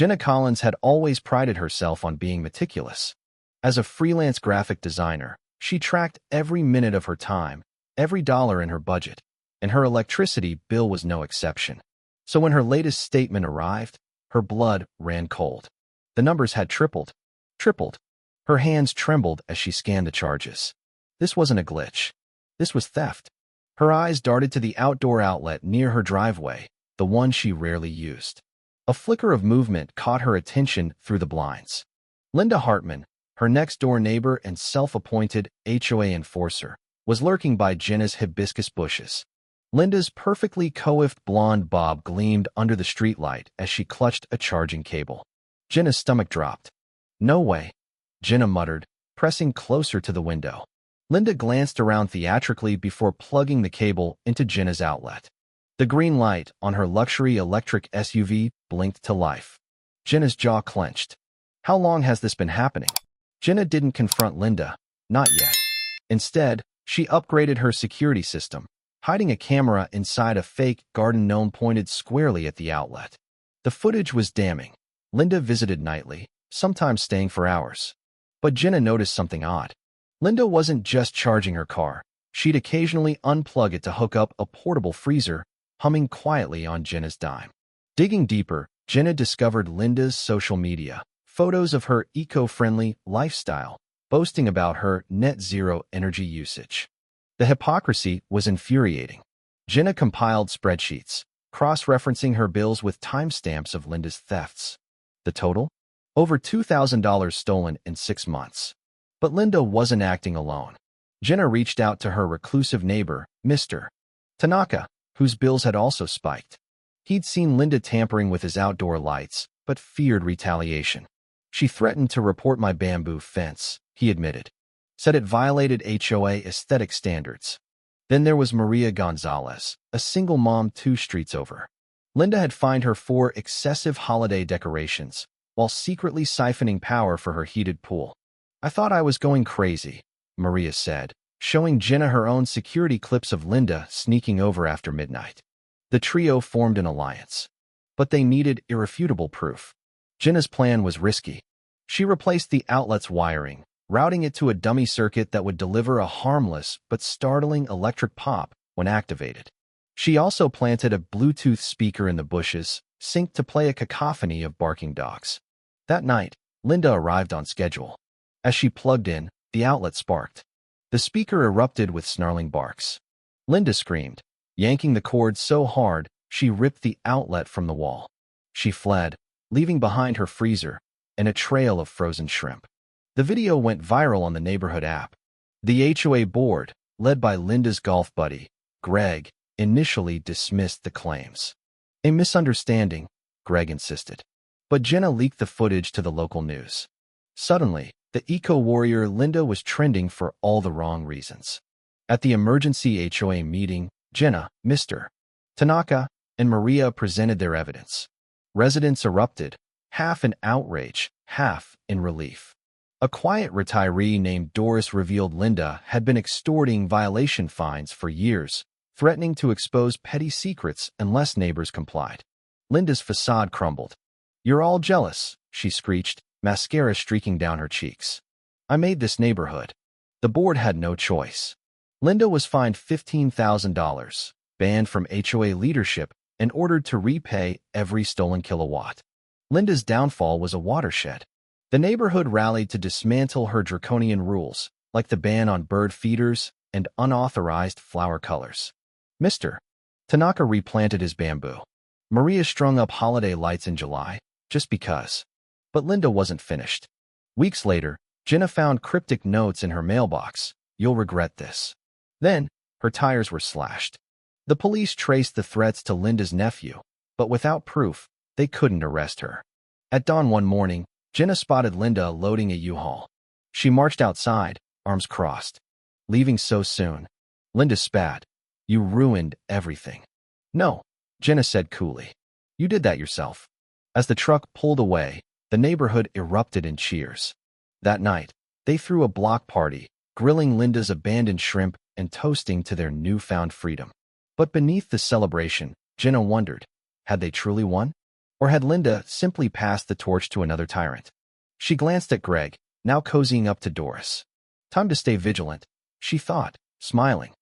Jenna Collins had always prided herself on being meticulous. As a freelance graphic designer, she tracked every minute of her time, every dollar in her budget, and her electricity bill was no exception. So when her latest statement arrived, her blood ran cold. The numbers had tripled. Tripled. Her hands trembled as she scanned the charges. This wasn't a glitch. This was theft. Her eyes darted to the outdoor outlet near her driveway, the one she rarely used. A flicker of movement caught her attention through the blinds. Linda Hartman, her next-door neighbor and self-appointed HOA enforcer, was lurking by Jenna's hibiscus bushes. Linda's perfectly coiffed blonde bob gleamed under the streetlight as she clutched a charging cable. Jenna's stomach dropped. "No way," Jenna muttered, pressing closer to the window. Linda glanced around theatrically before plugging the cable into Jenna's outlet. The green light on her luxury electric SUV blinked to life. Jenna's jaw clenched. How long has this been happening? Jenna didn't confront Linda, not yet. Instead, she upgraded her security system, hiding a camera inside a fake garden gnome pointed squarely at the outlet. The footage was damning. Linda visited nightly, sometimes staying for hours. But Jenna noticed something odd. Linda wasn't just charging her car. She'd occasionally unplug it to hook up a portable freezer, humming quietly on Jenna's dime. Digging deeper, Jenna discovered Linda's social media, photos of her eco-friendly lifestyle, boasting about her net-zero energy usage. The hypocrisy was infuriating. Jenna compiled spreadsheets, cross-referencing her bills with timestamps of Linda's thefts. The total? Over $2,000 stolen in 6 months. But Linda wasn't acting alone. Jenna reached out to her reclusive neighbor, Mr. Tanaka, whose bills had also spiked. He'd seen Linda tampering with his outdoor lights, but feared retaliation. "She threatened to report my bamboo fence," he admitted. "Said it violated HOA aesthetic standards." Then there was Maria Gonzalez, a single mom 2 streets over. Linda had fined her for excessive holiday decorations, while secretly siphoning power for her heated pool. "I thought I was going crazy," Maria said, showing Jenna her own security clips of Linda sneaking over after midnight. The trio formed an alliance. But they needed irrefutable proof. Jenna's plan was risky. She replaced the outlet's wiring, routing it to a dummy circuit that would deliver a harmless but startling electric pop when activated. She also planted a Bluetooth speaker in the bushes, synced to play a cacophony of barking dogs. That night, Linda arrived on schedule. As she plugged in, the outlet sparked. The speaker erupted with snarling barks. Linda screamed, yanking the cord so hard she ripped the outlet from the wall. She fled, leaving behind her freezer and a trail of frozen shrimp. The video went viral on the neighborhood app. The HOA board, led by Linda's golf buddy, Greg, initially dismissed the claims. "A misunderstanding," Greg insisted. But Jenna leaked the footage to the local news. Suddenly, the eco-warrior Linda was trending for all the wrong reasons. At the emergency HOA meeting, Jenna, Mr. Tanaka, and Maria presented their evidence. Residents erupted, half in outrage, half in relief. A quiet retiree named Doris revealed Linda had been extorting violation fines for years, threatening to expose petty secrets unless neighbors complied. Linda's facade crumbled. "You're all jealous," she screeched, mascara streaking down her cheeks. "I made this neighborhood." The board had no choice. Linda was fined $15,000, banned from HOA leadership, and ordered to repay every stolen kilowatt. Linda's downfall was a watershed. The neighborhood rallied to dismantle her draconian rules, like the ban on bird feeders and unauthorized flower colors. Mr. Tanaka replanted his bamboo. Maria strung up holiday lights in July, just because. But Linda wasn't finished. Weeks later, Jenna found cryptic notes in her mailbox. "You'll regret this." Then, her tires were slashed. The police traced the threats to Linda's nephew, but without proof, they couldn't arrest her. At dawn one morning, Jenna spotted Linda loading a U-Haul. She marched outside, arms crossed. "Leaving so soon?" Linda spat. "You ruined everything." "No," Jenna said coolly. "You did that yourself." As the truck pulled away, the neighborhood erupted in cheers. That night, they threw a block party, grilling Linda's abandoned shrimp and toasting to their newfound freedom. But beneath the celebration, Jenna wondered, had they truly won? Or had Linda simply passed the torch to another tyrant? She glanced at Greg, now cozying up to Doris. Time to stay vigilant, she thought, smiling.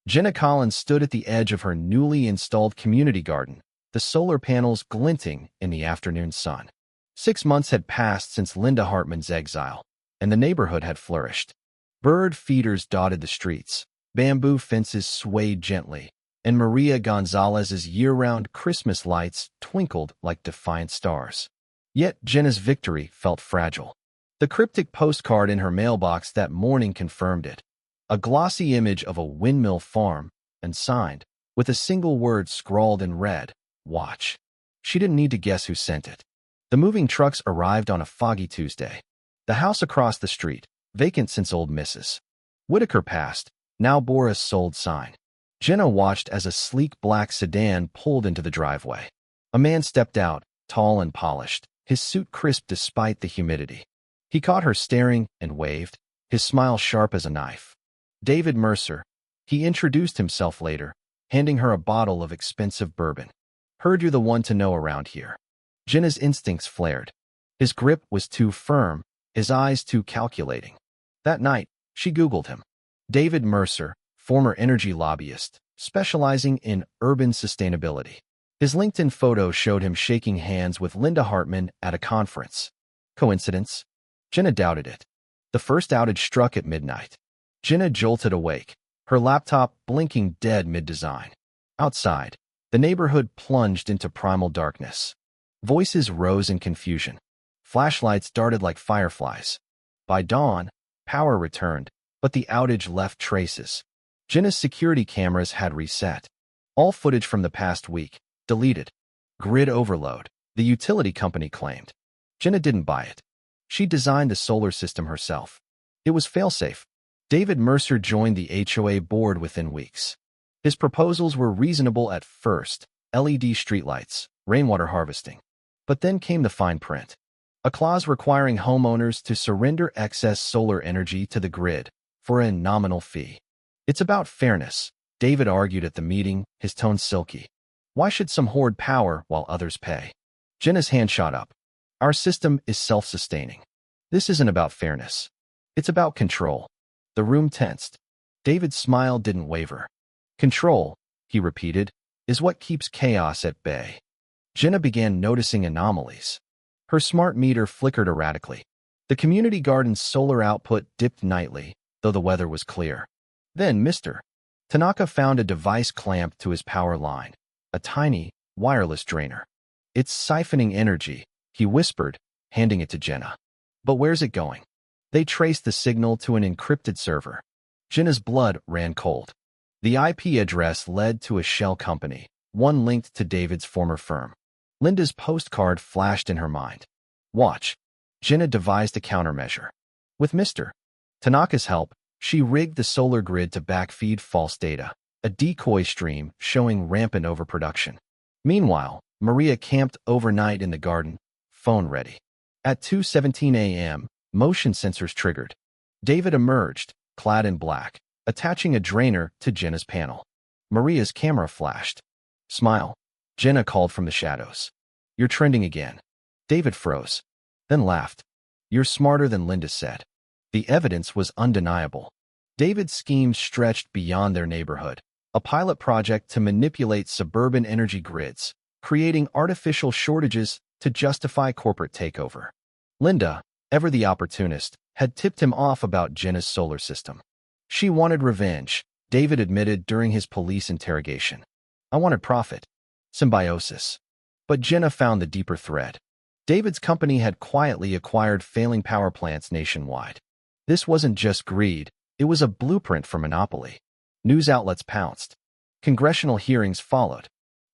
Jenna Collins stood at the edge of her newly installed community garden, the solar panels glinting in the afternoon sun. 6 months had passed since Linda Hartman's exile, and the neighborhood had flourished. Bird feeders dotted the streets, bamboo fences swayed gently, and Maria Gonzalez's year-round Christmas lights twinkled like defiant stars. Yet Jenna's victory felt fragile. The cryptic postcard in her mailbox that morning confirmed it. A glossy image of a windmill farm, and signed, with a single word scrawled in red, "Watch." She didn't need to guess who sent it. The moving trucks arrived on a foggy Tuesday. The house across the street, vacant since old Mrs. Whitaker passed, now bore a sold sign. Jenna watched as a sleek black sedan pulled into the driveway. A man stepped out, tall and polished, his suit crisp despite the humidity. He caught her staring and waved, his smile sharp as a knife. David Mercer. He introduced himself later, handing her a bottle of expensive bourbon. "Heard you're the one to know around here." Jenna's instincts flared. His grip was too firm, his eyes too calculating. That night, she Googled him. David Mercer, former energy lobbyist, specializing in urban sustainability. His LinkedIn photo showed him shaking hands with Linda Hartman at a conference. Coincidence? Jenna doubted it. The first outage struck at midnight. Jenna jolted awake, her laptop blinking dead mid-design. Outside, the neighborhood plunged into primal darkness. Voices rose in confusion. Flashlights darted like fireflies. By dawn, power returned, but the outage left traces. Jenna's security cameras had reset. All footage from the past week, deleted. Grid overload, the utility company claimed. Jenna didn't buy it. She designed the solar system herself. It was failsafe. David Mercer joined the HOA board within weeks. His proposals were reasonable at first: LED streetlights, rainwater harvesting. But then came the fine print. A clause requiring homeowners to surrender excess solar energy to the grid for a nominal fee. "It's about fairness," David argued at the meeting, his tone silky. "Why should some hoard power while others pay?" Jenna's hand shot up. "Our system is self-sustaining. This isn't about fairness. It's about control." The room tensed. David's smile didn't waver. "Control," he repeated, "is what keeps chaos at bay." Jenna began noticing anomalies. Her smart meter flickered erratically. The community garden's solar output dipped nightly, though the weather was clear. Then Mr. Tanaka found a device clamped to his power line, a tiny, wireless drainer. "It's siphoning energy," he whispered, handing it to Jenna. "But where's it going?" They traced the signal to an encrypted server. Jenna's blood ran cold. The IP address led to a shell company, one linked to David's former firm. Linda's postcard flashed in her mind. "Watch." Jenna devised a countermeasure. With Mr. Tanaka's help, she rigged the solar grid to backfeed false data, a decoy stream showing rampant overproduction. Meanwhile, Maria camped overnight in the garden, phone ready. At 2:17 a.m., motion sensors triggered. David emerged, clad in black, attaching a drainer to Jenna's panel. Maria's camera flashed. "Smile," Jenna called from the shadows. "You're trending again." David froze, then laughed. "You're smarter than Linda said." The evidence was undeniable. David's scheme stretched beyond their neighborhood, a pilot project to manipulate suburban energy grids, creating artificial shortages to justify corporate takeover. Linda, ever the opportunist, had tipped him off about Jenna's solar system. She wanted revenge, David admitted during his police interrogation. "I wanted profit. Symbiosis." But Jenna found the deeper thread. David's company had quietly acquired failing power plants nationwide. This wasn't just greed, it was a blueprint for monopoly. News outlets pounced. Congressional hearings followed.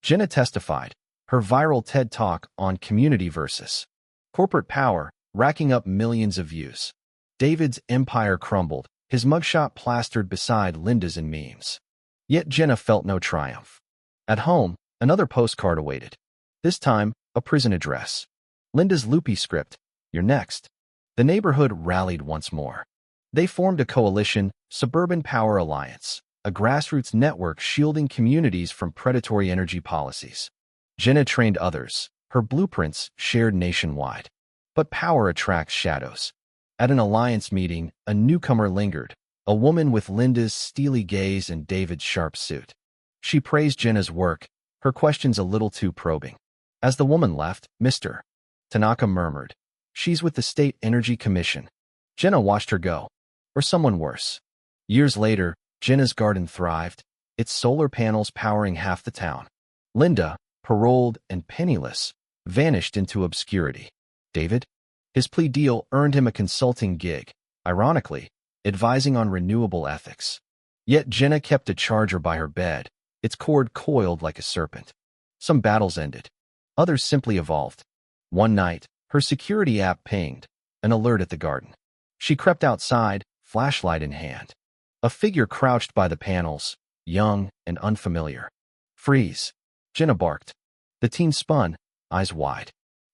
Jenna testified, her viral TED Talk on community versus corporate power, racking up millions of views. David's empire crumbled, his mugshot plastered beside Linda's in memes. Yet Jenna felt no triumph. At home, another postcard awaited. This time, a prison address. Linda's loopy script, "You're next." The neighborhood rallied once more. They formed a coalition, Suburban Power Alliance, a grassroots network shielding communities from predatory energy policies. Jenna trained others, her blueprints shared nationwide. But power attracts shadows. At an alliance meeting, a newcomer lingered, a woman with Linda's steely gaze and David's sharp suit. She praised Jenna's work, her questions a little too probing. As the woman left, Mr. Tanaka murmured, "She's with the State Energy Commission." Jenna watched her go. Or someone worse. Years later, Jenna's garden thrived, its solar panels powering half the town. Linda, paroled and penniless, vanished into obscurity. David? His plea deal earned him a consulting gig, ironically, advising on renewable ethics. Yet Jenna kept a charger by her bed, its cord coiled like a serpent. Some battles ended. Others simply evolved. One night, her security app pinged, an alert at the garden. She crept outside, flashlight in hand. A figure crouched by the panels, young and unfamiliar. "Freeze!" Jenna barked. The teen spun, eyes wide.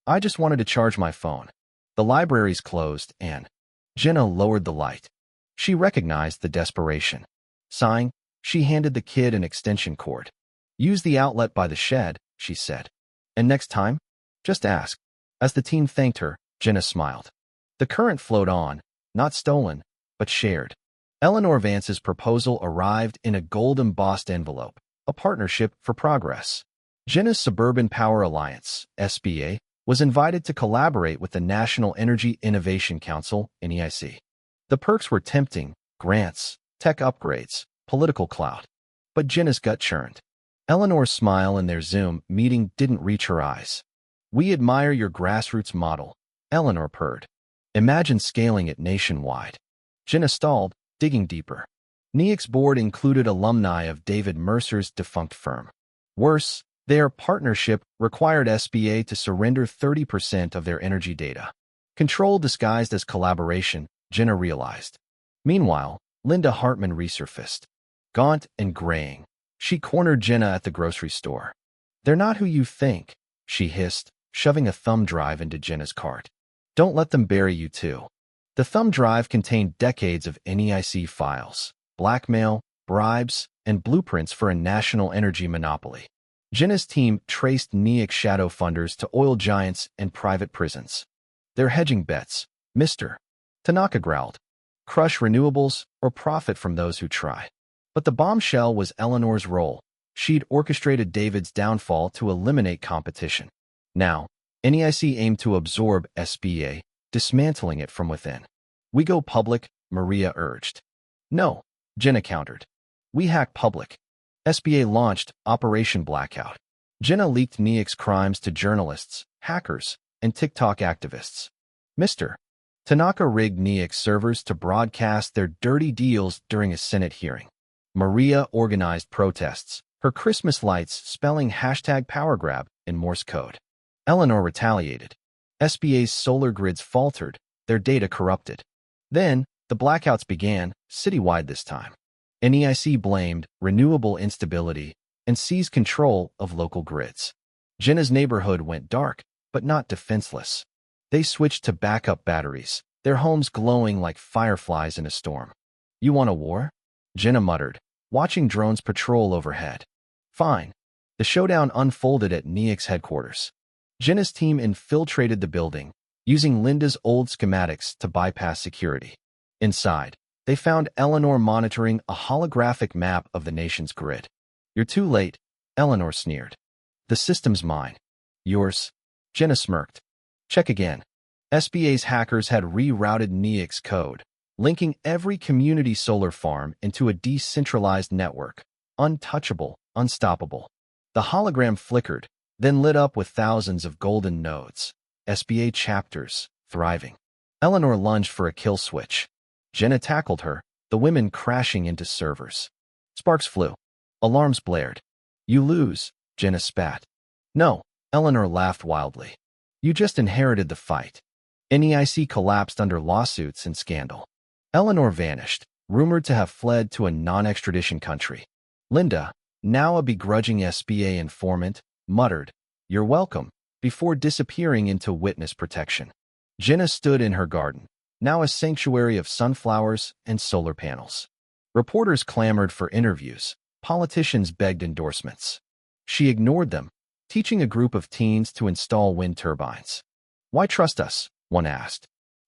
"I just wanted to charge my phone. The library's closed and—" Jenna lowered the light. She recognized the desperation. Sighing, she handed the kid an extension cord. "Use the outlet by the shed," she said. "And next time, just ask." As the teen thanked her, Jenna smiled. The current flowed on, not stolen, but shared. Eleanor Vance's proposal arrived in a gold-embossed envelope, a partnership for progress. Jenna's Suburban Power Alliance, SBA, was invited to collaborate with the National Energy Innovation Council, NEIC. The perks were tempting: grants, tech upgrades, political clout. But Jenna's gut churned. Eleanor's smile in their Zoom meeting didn't reach her eyes. "We admire your grassroots model," Eleanor purred. "Imagine scaling it nationwide." Jenna stalled, digging deeper. NEIC's board included alumni of David Mercer's defunct firm. Worse, their partnership required SBA to surrender 30% of their energy data. Control disguised as collaboration, Jenna realized. Meanwhile, Linda Hartman resurfaced. Gaunt and graying, she cornered Jenna at the grocery store. "They're not who you think," she hissed, shoving a thumb drive into Jenna's cart. "Don't let them bury you too." The thumb drive contained decades of NEIC files, blackmail, bribes, and blueprints for a national energy monopoly. Jenna's team traced NEIC shadow funders to oil giants and private prisons. "They're hedging bets," Mr. Tanaka growled. "Crush renewables or profit from those who try." But the bombshell was Eleanor's role. She'd orchestrated David's downfall to eliminate competition. Now, NEIC aimed to absorb SBA, dismantling it from within. "We go public," Maria urged. "No," Jenna countered. "We hack public." SBA launched Operation Blackout. Jenna leaked NEIC's crimes to journalists, hackers, and TikTok activists. Mr. Tanaka rigged NEIC's servers to broadcast their dirty deals during a Senate hearing. Maria organized protests, her Christmas lights spelling #PowerGrab in Morse code. Eleanor retaliated. SBA's solar grids faltered, their data corrupted. Then, the blackouts began, citywide this time. NEIC blamed renewable instability and seized control of local grids. Jenna's neighborhood went dark, but not defenseless. They switched to backup batteries, their homes glowing like fireflies in a storm. "You want a war?" Jenna muttered, watching drones patrol overhead. "Fine." The showdown unfolded at NEIC's headquarters. Jenna's team infiltrated the building, using Linda's old schematics to bypass security. Inside, they found Eleanor monitoring a holographic map of the nation's grid. "You're too late," Eleanor sneered. "The system's mine." "Yours?" Jenna smirked. "Check again." SBA's hackers had rerouted NEIC's code, linking every community solar farm into a decentralized network. Untouchable, unstoppable. The hologram flickered, then lit up with thousands of golden nodes. SBA chapters, thriving. Eleanor lunged for a kill switch. Jenna tackled her, the women crashing into servers. Sparks flew. Alarms blared. "You lose," Jenna spat. "No," Eleanor laughed wildly. "You just inherited the fight." NEIC collapsed under lawsuits and scandal. Eleanor vanished, rumored to have fled to a non-extradition country. Linda, now a begrudging SBA informant, muttered, "You're welcome," before disappearing into witness protection. Jenna stood in her garden, now a sanctuary of sunflowers and solar panels. Reporters clamored for interviews, politicians begged endorsements. She ignored them, teaching a group of teens to install wind turbines. Why trust us? One asked.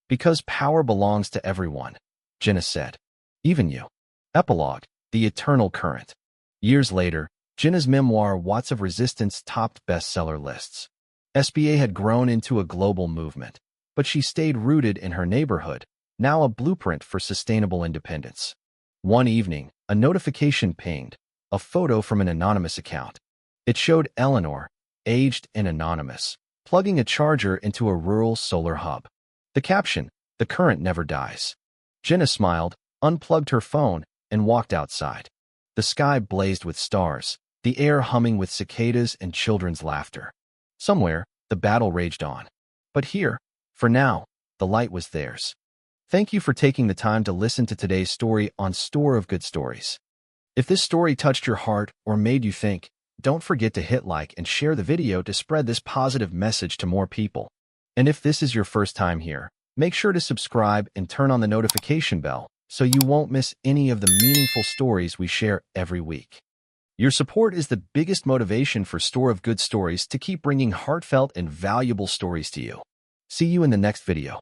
Because power belongs to everyone, Jenna said. Even you. Epilogue: The Eternal Current. Years later, Jenna's memoir Watts of Resistance topped bestseller lists. SBA had grown into a global movement, but she stayed rooted in her neighborhood, now a blueprint for sustainable independence. One evening, a notification pinged, a photo from an anonymous account. It showed Eleanor, aged and anonymous, plugging a charger into a rural solar hub. The caption: "The current never dies." Jenna smiled, unplugged her phone, and walked outside. The sky blazed with stars, the air humming with cicadas and children's laughter. Somewhere, the battle raged on. But here, for now, the light was theirs. Thank you for taking the time to listen to today's story on Store of Good Stories. If this story touched your heart or made you think, don't forget to hit like and share the video to spread this positive message to more people. And if this is your first time here, make sure to subscribe and turn on the notification bell so you won't miss any of the meaningful stories we share every week. Your support is the biggest motivation for Store of Good Stories to keep bringing heartfelt and valuable stories to you. See you in the next video.